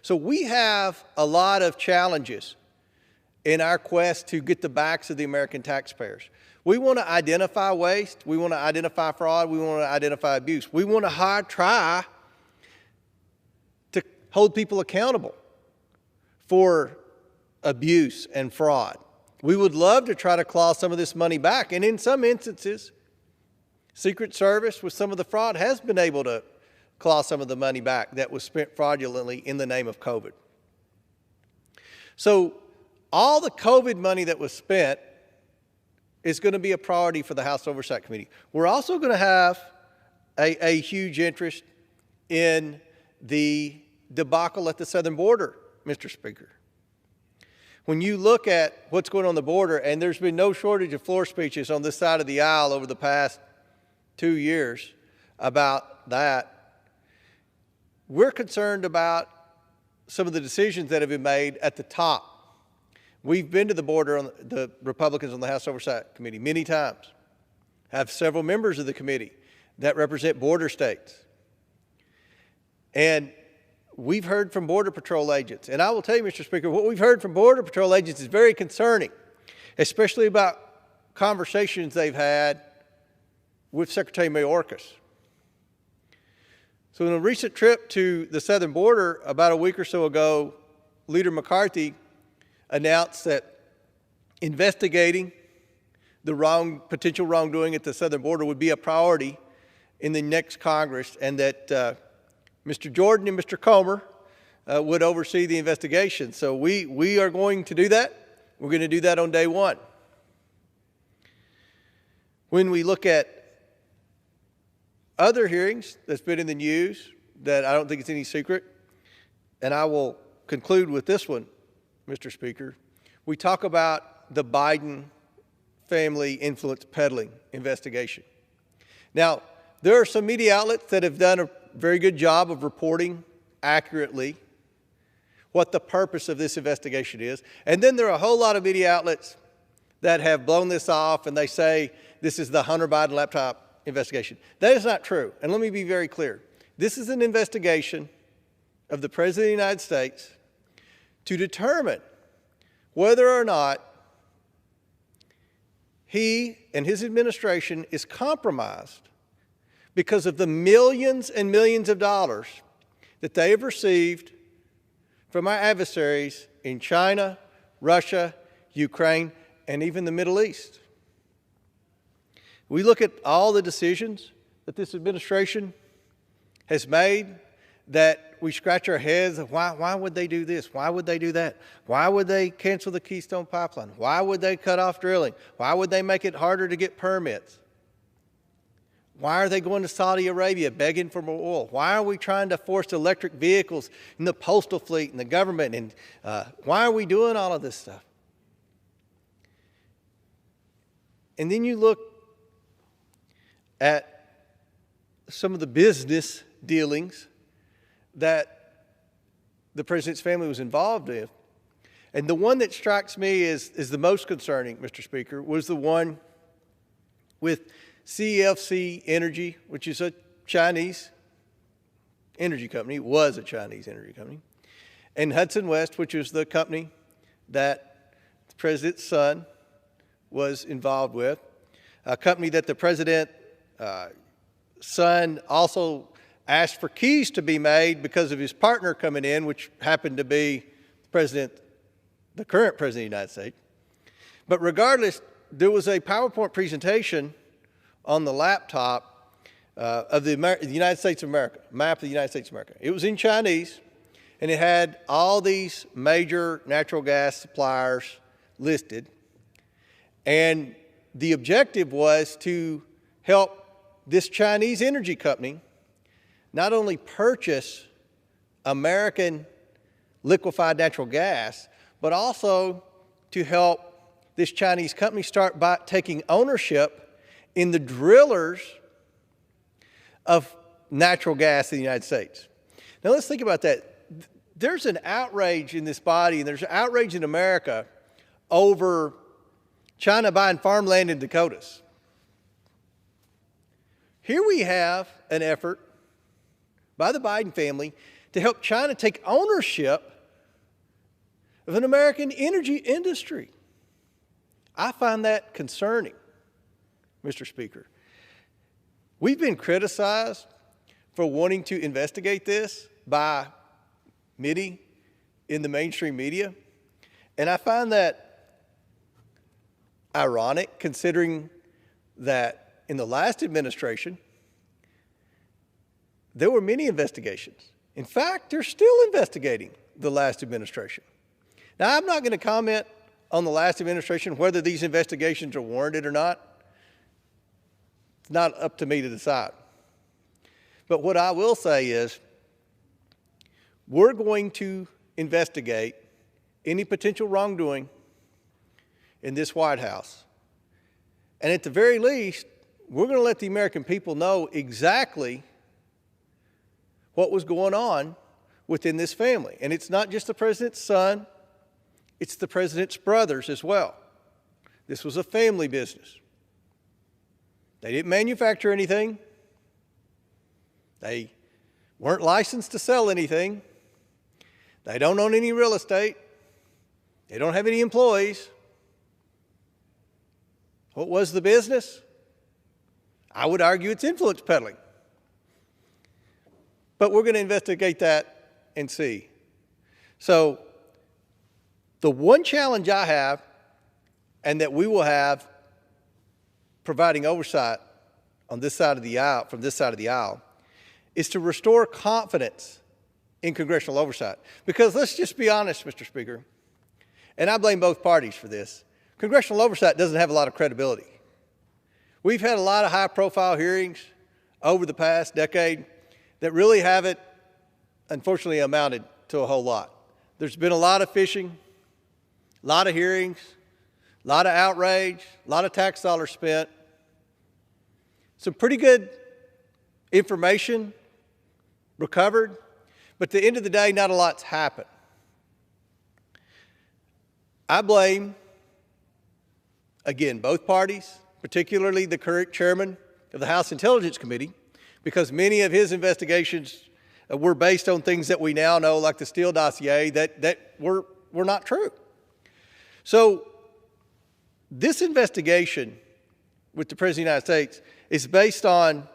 So we have a lot of challenges in our quest to get the backs of the American taxpayers. We want to identify waste, we want to identify fraud, we want to identify abuse. We want to try to hold people accountable for abuse and fraud. We would love to try to claw some of this money back, and in some instances, Secret Service with some of the fraud has been able to claw some of the money back that was spent fraudulently in the name of COVID. So all the COVID money that was spent is going to be a priority for the House Oversight Committee. We're also going to have a huge interest in the debacle at the southern border, Mr. Speaker. When you look at what's going on the border, and there's been no shortage of floor speeches on this side of the aisle over the past 2 years about that, we're concerned about some of the decisions that have been made at the top. We've been to the border, on the Republicans on the House Oversight Committee many times, have several members of the committee that represent border states. And we've heard from Border Patrol agents. And I will tell you, Mr. Speaker, what we've heard from Border Patrol agents is very concerning, especially about conversations they've had with Secretary Mayorkas. So in a recent trip to the southern border about a week or so ago, Leader McCarthy announced that investigating the potential wrongdoing at the southern border would be a priority in the next Congress, and that Mr. Jordan and Mr. Comer would oversee the investigation. So we are going to do that. We're going to do that on day one. When we look at other hearings that's been in the news that I don't think it's any secret, and I will conclude with this one, Mr. Speaker. We talk about the Biden family influence peddling investigation. Now, there are some media outlets that have done a very good job of reporting accurately what the purpose of this investigation is. And then there are a whole lot of media outlets that have blown this off, and they say this is the Hunter Biden laptop investigation. That is not true. And let me be very clear. This is an investigation of the President of the United States to determine whether or not he and his administration is compromised because of the millions and millions of dollars that they have received from our adversaries in China, Russia, Ukraine, and even the Middle East. We look at all the decisions that this administration has made that we scratch our heads of why would they do this? Why would they do that? Why would they cancel the Keystone Pipeline? Why would they cut off drilling? Why would they make it harder to get permits? Why are they going to Saudi Arabia begging for more oil? Why are we trying to force electric vehicles in the postal fleet and the government? And why are we doing all of this stuff? And then you look at some of the business dealings that the president's family was involved in. And the one that strikes me is the most concerning, Mr. Speaker, was the one with CFC Energy, which is a Chinese energy company, was a Chinese energy company, and Hudson West, which is the company that the president's son was involved with, a company that the president's son also asked for keys to be made because of his partner coming in, which happened to be the current president of the United States. But regardless, there was a PowerPoint presentation on the laptop of the United States of America, map of the United States of America. It was in Chinese, and it had all these major natural gas suppliers listed. And the objective was to help this Chinese energy company not only purchase American liquefied natural gas, but also to help this Chinese company start by taking ownership in the drillers of natural gas in the United States. Now let's think about that. There's an outrage in this body, and there's an outrage in America over China buying farmland in Dakotas. Here we have an effort by the Biden family to help China take ownership of an American energy industry. I find that concerning, Mr. Speaker. We've been criticized for wanting to investigate this by many in the mainstream media, and I find that ironic considering that in the last administration, there were many investigations. In fact, they're still investigating the last administration. Now, I'm not going to comment on the last administration, whether these investigations are warranted or not. It's not up to me to decide. But what I will say is, we're going to investigate any potential wrongdoing in this White House. And at the very least, we're going to let the American people know exactly what was going on within this family. And it's not just the president's son, it's the president's brothers as well. This was a family business. They didn't manufacture anything. They weren't licensed to sell anything. They don't own any real estate. They don't have any employees. What was the business? I would argue it's influence peddling. But we're going to investigate that and see. So the one challenge I have, and that we will have providing oversight on this side of the aisle, from this side of the aisle, is to restore confidence in congressional oversight. Because let's just be honest, Mr. Speaker, and I blame both parties for this, congressional oversight doesn't have a lot of credibility. We've had a lot of high-profile hearings over the past decade that really haven't, unfortunately, amounted to a whole lot. There's been a lot of fishing, a lot of hearings, a lot of outrage, a lot of tax dollars spent, some pretty good information recovered, but at the end of the day, not a lot's happened. I blame, again, both parties, particularly the current chairman of the House Intelligence Committee, because many of his investigations were based on things that we now know, like the Steele dossier, that were not true. So this investigation with the President of the United States is based on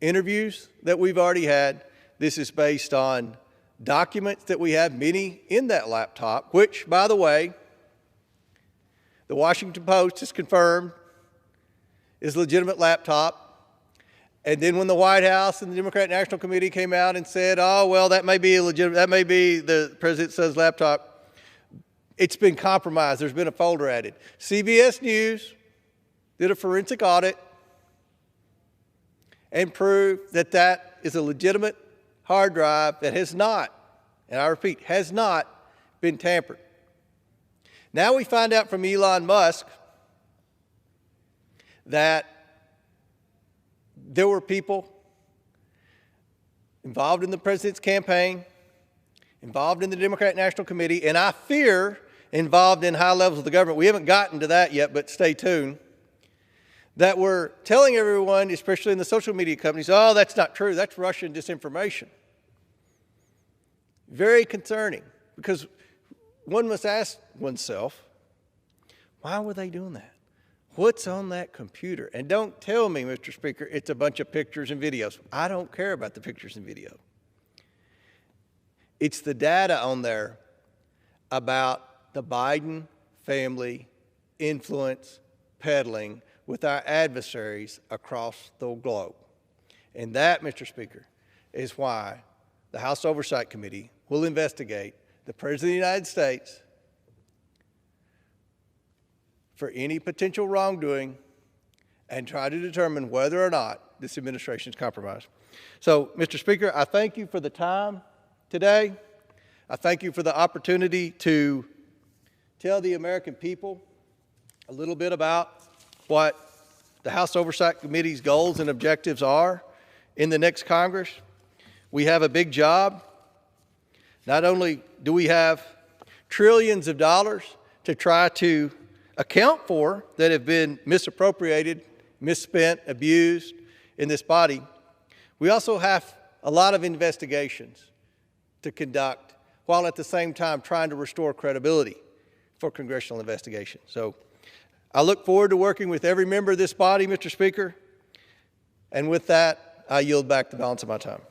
interviews that we've already had. This is based on documents that we have, many in that laptop, which, by the way, the Washington Post has confirmed is a legitimate laptop. And then when the White House and the Democratic National Committee came out and said, oh, well, that may be the president's son's laptop, it's been compromised. There's been a folder added. CBS News did a forensic audit and proved that that is a legitimate hard drive that has not, and I repeat, has not been tampered. Now we find out from Elon Musk that there were people involved in the president's campaign, involved in the Democratic National Committee, and I fear involved in high levels of the government. We haven't gotten to that yet, but stay tuned. That we're telling everyone, especially in the social media companies, oh, that's not true. That's Russian disinformation. Very concerning, because one must ask oneself, why were they doing that? What's on that computer? And don't tell me, Mr. Speaker, it's a bunch of pictures and videos. I don't care about the pictures and video. It's the data on there about the Biden family influence peddling with our adversaries across the globe. And that, Mr. Speaker, is why the House Oversight Committee will investigate the President of the United States for any potential wrongdoing and try to determine whether or not this administration is compromised. So, Mr. Speaker, I thank you for the time today. I thank you for the opportunity to tell the American people a little bit about what the House Oversight Committee's goals and objectives are in the next Congress. We have a big job. Not only do we have trillions of dollars to try to account for that have been misappropriated, misspent, abused in this body, we also have a lot of investigations to conduct, while at the same time trying to restore credibility for congressional investigation. So I look forward to working with every member of this body, Mr. Speaker. And with that, I yield back the balance of my time.